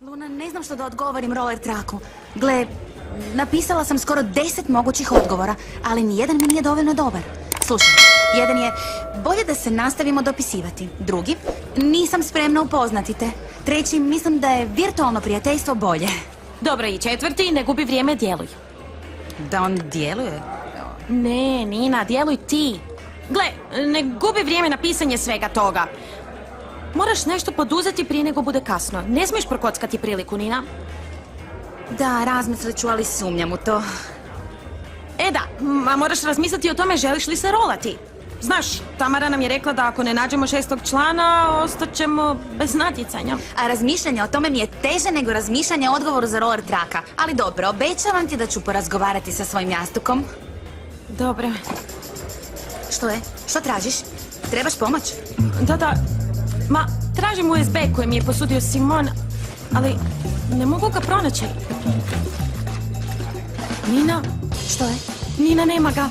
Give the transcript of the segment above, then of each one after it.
Luna, ne znam što da odgovorim roller traku. Gle, napisala sam skoro 10 mogućih odgovora, ali nijedan mi nije dovoljno dobar. Slušaj, jedan je, bolje da se nastavimo dopisivati. Drugi, nisam spremna upoznati te. Treći, mislim da je virtualno prijateljstvo bolje. Dobro, i četvrti, ne gubi vrijeme, djeluj. Da on djeluje? Ne, Nina, djeluj ti. Gle, ne gubi vrijeme na pisanje svega toga. Moraš nešto poduzeti prije nego bude kasno. Ne smiješ prokockati priliku, Nina. Da, razmislit ću, ali sumnjam u to. Da, a moraš razmisliti o tome želiš li se rolati. Znaš, Tamara nam je rekla da ako ne nađemo 6. člana, ostaćemo bez natjecanja. A razmišljanje o tome mi je teže nego razmišljanje o odgovoru za roller traka. Ali dobro, obećavam ti da ću porazgovarati sa svojim jastukom. Dobro. Što je? Što tražiš? Trebaš pomoć? Da. Ma, tražim USB koji mi je posudio Simon, ali ne mogu ga pronaći. Nina? Što je? Nina, nema ga.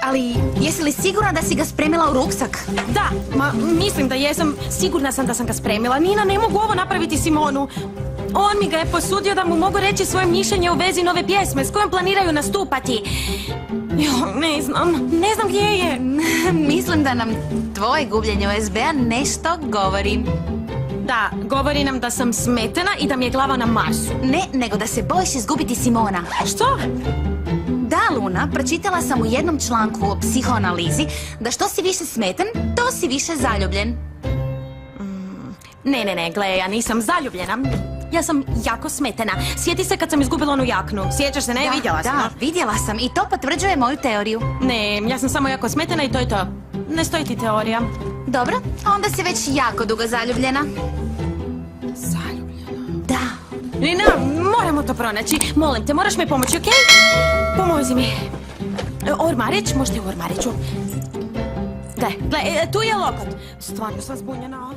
Ali, jesi li sigurna da si ga spremila u ruksak? Da, mislim da jesam. Sigurna sam da sam ga spremila. Nina, ne mogu ovo napraviti Simonu. On mi ga je posudio da mu mogu reći svoje mišljenje u vezi nove pjesme s kojom planiraju nastupati. Ne znam gdje je. Mislim da nam tvoje gubljenje USB-a nešto govori. Da, govori nam da sam smetena i da mi je glava na Marsu. Ne, nego da se bojiš izgubiti Simona. Što? Da, Luna, pročitala sam u jednom članku o psihoanalizi da što si više smeten, to si više zaljubljen. Ne, gle, ja nisam zaljubljena. Ja sam jako smetena. Sjeti se kad sam izgubila onu jaknu. Sjećaš se, ne? Vidjela sam. Da, vidjela sam i to potvrđuje moju teoriju. Ne, ja sam samo jako smetena i to je to. Ne stoji ti teorija. Dobro, onda si već jako dugo zaljubljena. Zaljubljena? Da. Nina, moramo to pronaći. Molim te, moraš mi pomoći, okej? Pomozi mi. Ormarić, možete u ormariću. Gle, tu je lokot. Stvarno sam zbunjena.